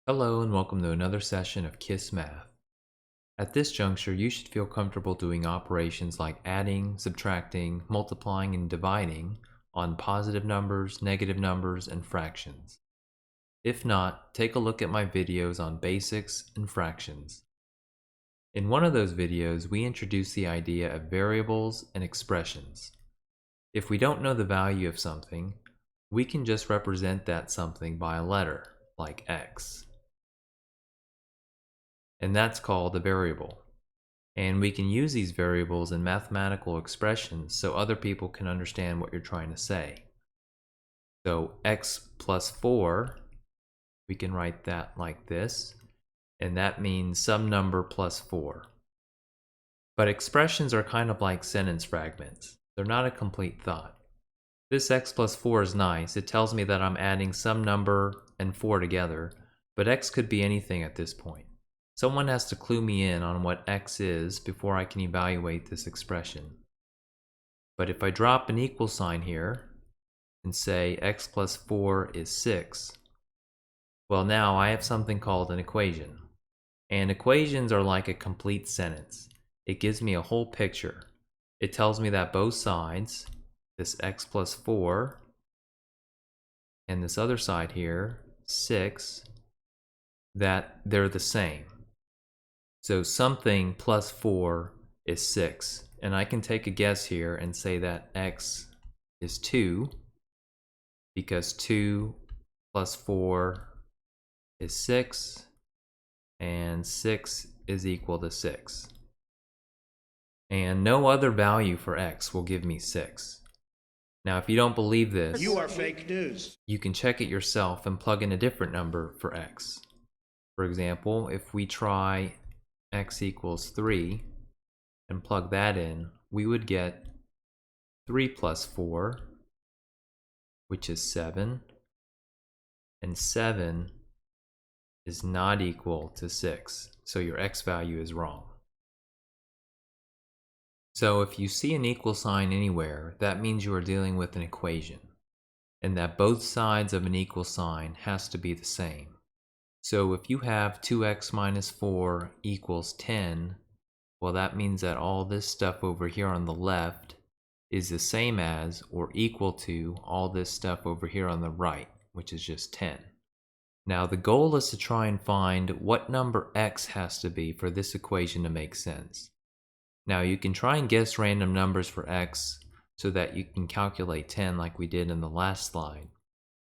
Hello and welcome to another session of KISS Math. At this juncture, you should feel comfortable doing operations like adding, subtracting, multiplying, and dividing on positive numbers, negative numbers, and fractions. If not, take a look at my videos on basics and fractions. In one of those videos, we introduce the idea of variables and expressions. If we don't know the value of something, we can just represent that something by a letter, like x. And that's called a variable. And we can use these variables in mathematical expressions so other people can understand what you're trying to say. So x plus 4, we can write that like this, and that means some number plus 4. But expressions are kind of like sentence fragments. They're not a complete thought. This x plus 4 is nice. It tells me that I'm adding some number and 4 together, but x could be anything at this point. Someone has to clue me in on what x is before I can evaluate this expression. But if I drop an equal sign here and say x plus 4 is 6, well, now I have something called an equation. And equations are like a complete sentence. It gives me a whole picture. It tells me that both sides, this x plus 4 and this other side here, 6, that they're the same. So something plus 4 is 6, and I can take a guess here and say that x is 2, because 2 plus 4 is 6, and 6 is equal to 6. And no other value for x will give me 6. Now if you don't believe this, You are fake news. you can check it yourself and plug in a different number for x. For example, if we try x equals 3 and plug that in, we would get 3 plus 4, which is 7, and 7 is not equal to 6, so your x value is wrong. So if you see an equal sign anywhere, that means you are dealing with an equation, and that both sides of an equal sign has to be the same. So if you have 2x minus 4 equals 10, well, that means that all this stuff over here on the left is the same as or equal to all this stuff over here on the right, which is just 10. Now the goal is to try and find what number x has to be for this equation to make sense. Now you can try and guess random numbers for x so that you can calculate 10 like we did in the last slide,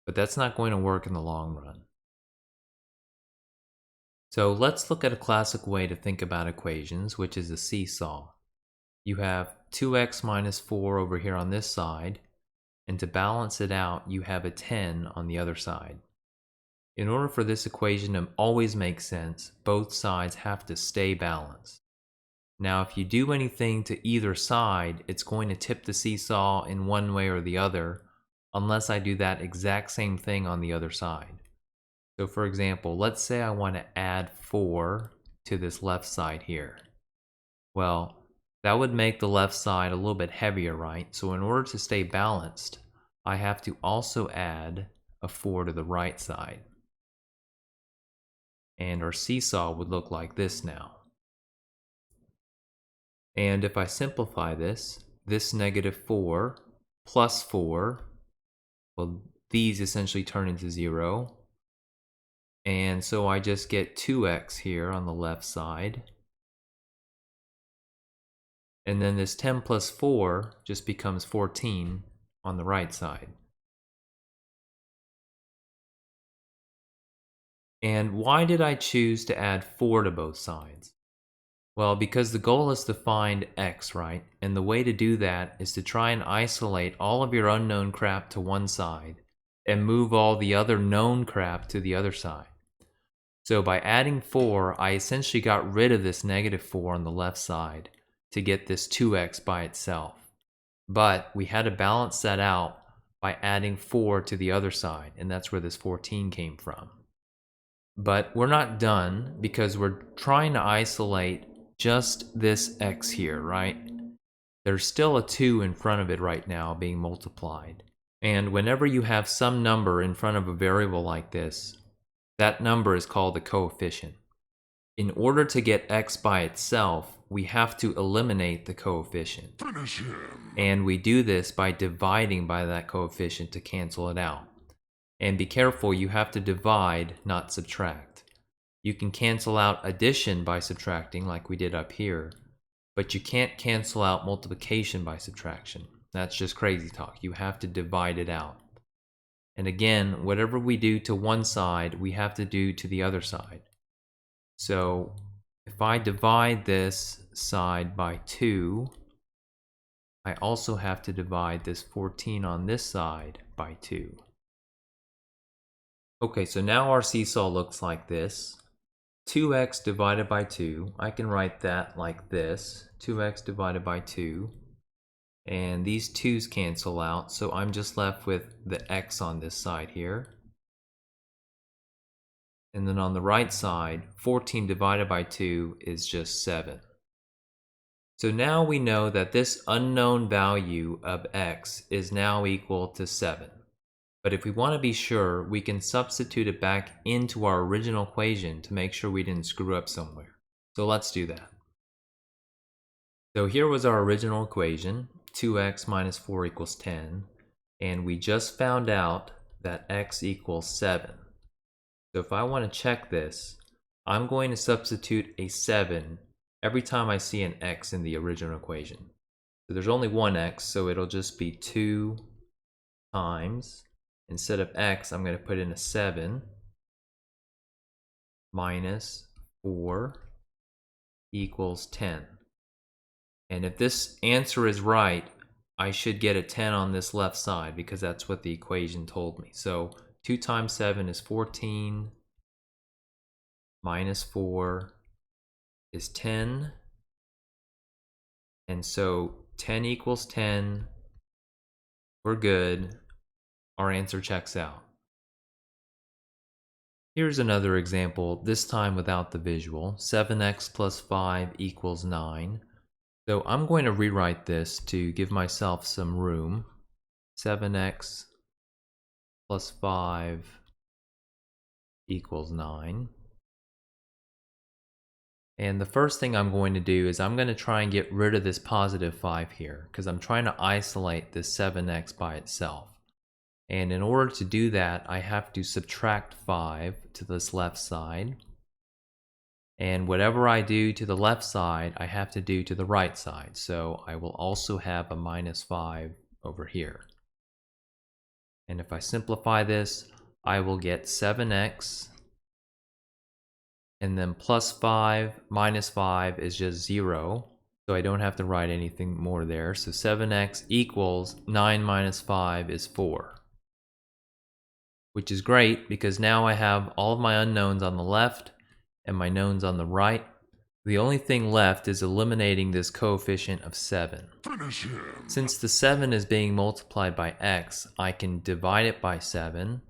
but that's not going to work in the long run. So let's look at a classic way to think about equations, which is a seesaw. You have 2x minus 4 over here on this side, and to balance it out, you have a 10 on the other side. In order for this equation to always make sense, both sides have to stay balanced. Now, if you do anything to either side, it's going to tip the seesaw in one way or the other, unless I do that exact same thing on the other side. So for example, let's say I want to add 4 to this left side here. Well, that would make the left side a little bit heavier, right? So in order to stay balanced, I have to also add a 4 to the right side. And our seesaw would look like this now. And if I simplify this negative 4 plus 4, well, these essentially turn into 0. And so I just get 2x here on the left side. And then this 10 plus 4 just becomes 14 on the right side. And why did I choose to add 4 to both sides? Well, because the goal is to find x, right? And the way to do that is to try and isolate all of your unknown crap to one side and move all the other known crap to the other side. So by adding 4, I essentially got rid of this negative 4 on the left side to get this 2x by itself. But we had to balance that out by adding 4 to the other side, and that's where this 14 came from. But we're not done, because we're trying to isolate just this x here, right? There's still a 2 in front of it right now being multiplied. And whenever you have some number in front of a variable like this, That number is called the coefficient. In order to get x by itself, we have to eliminate the coefficient. Finish him. And we do this by dividing by that coefficient to cancel it out. And be careful, you have to divide, not subtract. You can cancel out addition by subtracting like we did up here, but you can't cancel out multiplication by subtraction. That's just crazy talk. You have to divide it out. And again, whatever we do to one side, we have to do to the other side. So if I divide this side by 2, I also have to divide this 14 on this side by 2. Okay, so now our seesaw looks like this. 2x divided by 2, I can write that like this, 2x divided by 2. And these 2's cancel out, so I'm just left with the x on this side here. And then on the right side, 14 divided by 2 is just 7. So now we know that this unknown value of x is now equal to 7. But if we want to be sure, we can substitute it back into our original equation to make sure we didn't screw up somewhere. So let's do that. So here was our original equation, 2x minus 4 equals 10. And we just found out that x equals 7. So if I want to check this, I'm going to substitute a 7 every time I see an x in the original equation. So there's only one x, so it'll just be 2 times, instead of x, I'm going to put in a 7 minus 4 equals 10. And if this answer is right, I should get a 10 on this left side because that's what the equation told me. So 2 times 7 is 14, minus 4 is 10, and so 10 equals 10, we're good, our answer checks out. Here's another example, this time without the visual. 7x plus 5 equals 9. So I'm going to rewrite this to give myself some room. 7x plus 5 equals 9. And the first thing I'm going to do is I'm going to try and get rid of this positive 5 here, because I'm trying to isolate this 7x by itself. And in order to do that, I have to subtract 5 to this left side. And whatever I do to the left side, I have to do to the right side. So I will also have a minus 5 over here. And if I simplify this, I will get 7x, and then plus 5 minus 5 is just 0. So I don't have to write anything more there. So 7x equals 9 minus 5 is 4. Which is great because now I have all of my unknowns on the left and my knowns on the right. The only thing left is eliminating this coefficient of 7. Finish him. Since the 7 is being multiplied by x, I can divide it by 7,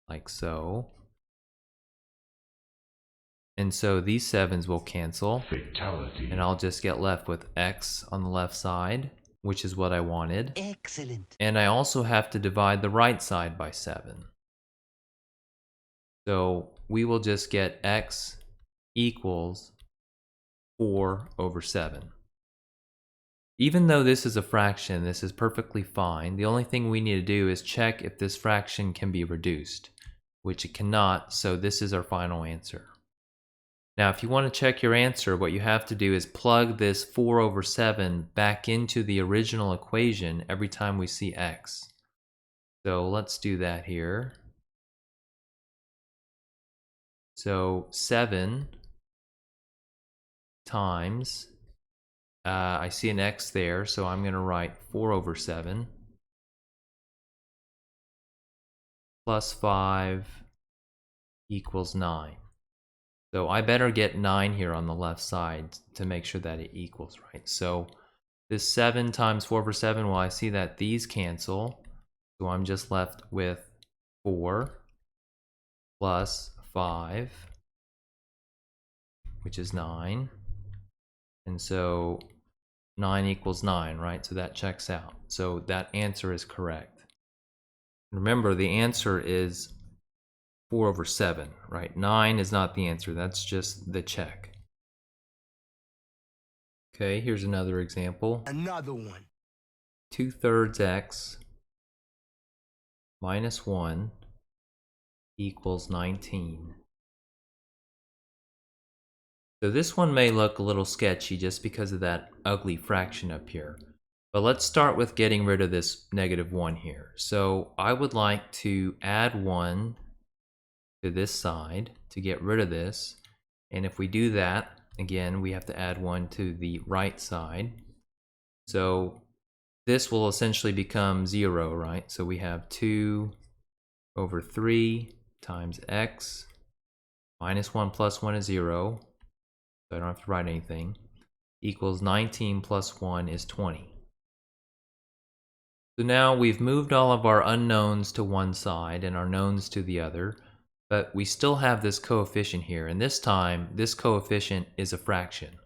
like so. And so these 7's will cancel. Fatality. And I'll just get left with x on the left side, which is what I wanted. Excellent. And I also have to divide the right side by 7. So we will just get x equals 4 over 7. Even though this is a fraction, this is perfectly fine. The only thing we need to do is check if this fraction can be reduced, which it cannot, so this is our final answer. Now, if you want to check your answer, what you have to do is plug this 4 over 7 back into the original equation every time we see x. So let's do that here. So 7 times, I see an x there, so I'm going to write 4 over 7 plus 5 equals 9. So I better get 9 here on the left side to make sure that it equals right. So this 7 times 4 over 7, well, I see that these cancel, so I'm just left with 4 plus 5, which is 9. And so 9 equals 9, right? So that checks out. So that answer is correct. Remember, the answer is 4 over 7, right? 9 is not the answer, that's just the check. Okay, here's another example. Another one. 2/3 x minus 1 equals 19. So this one may look a little sketchy just because of that ugly fraction up here. But let's start with getting rid of this -1 here. So I would like to add 1 to this side to get rid of this. And if we do that, again, we have to add 1 to the right side. So this will essentially become 0, right? So we have 2 over 3 times x minus 1 plus 1 is 0. So I don't have to write anything, equals 19 plus 1 is 20. So now we've moved all of our unknowns to one side and our knowns to the other, but we still have this coefficient here, and this time this coefficient is a fraction,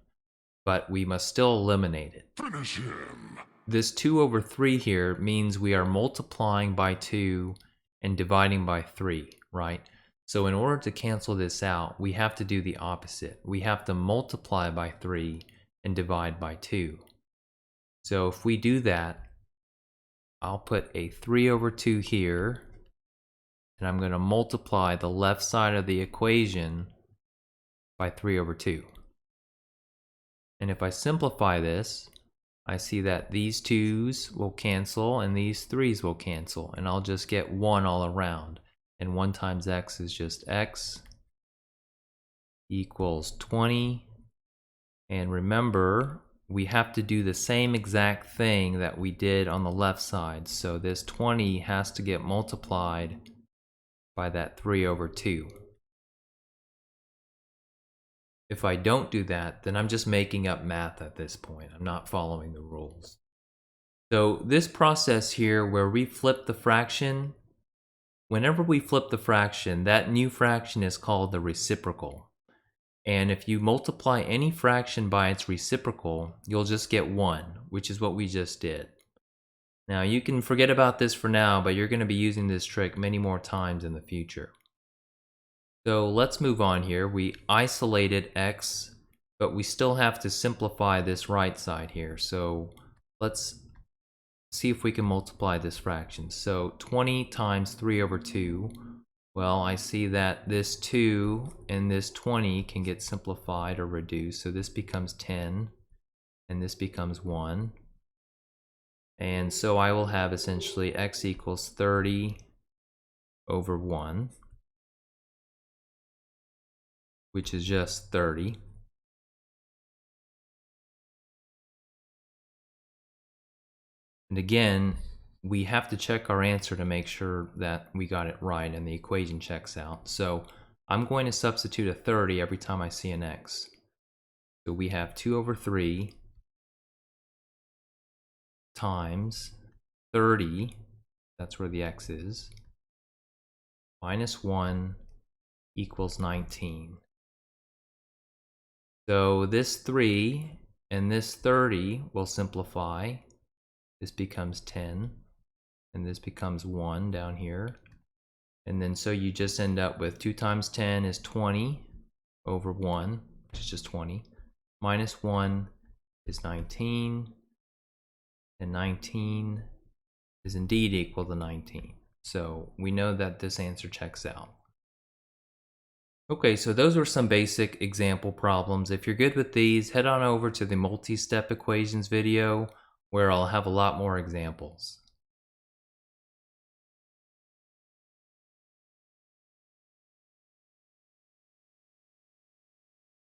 but we must still eliminate it. Finish him. This 2 over 3 here means we are multiplying by 2 and dividing by 3, right? So in order to cancel this out, we have to do the opposite. We have to multiply by 3 and divide by 2. So if we do that, I'll put a 3 over 2 here, and I'm going to multiply the left side of the equation by 3 over 2. And if I simplify this, I see that these 2's will cancel and these 3's will cancel, and I'll just get 1 all around. And 1 times x is just x equals 20. And remember, we have to do the same exact thing that we did on the left side. So this 20 has to get multiplied by that 3 over 2. If I don't do that, then I'm just making up math at this point. I'm not following the rules. So this process here where we flip the fraction, whenever we flip the fraction, that new fraction is called the reciprocal. And if you multiply any fraction by its reciprocal, you'll just get 1, which is what we just did. Now you can forget about this for now, but you're going to be using this trick many more times in the future. So let's move on here. We isolated x, but we still have to simplify this right side here. So let's see if we can multiply this fraction. So 20 times 3 over 2. Well, I see that this 2 and this 20 can get simplified or reduced. So this becomes 10 and this becomes 1. And so I will have essentially x equals 30 over 1, which is just 30. And again, we have to check our answer to make sure that we got it right and the equation checks out. So I'm going to substitute a 30 every time I see an x. So we have 2 over 3 times 30, that's where the x is, minus 1 equals 19. So this 3 and this 30 will simplify. This becomes 10. And this becomes 1 down here. And then so you just end up with 2 times 10 is 20 over 1, which is just 20. Minus 1 is 19. And 19 is indeed equal to 19. So we know that this answer checks out. Okay, so those were some basic example problems. If you're good with these, head on over to the multi-step equations video where I'll have a lot more examples.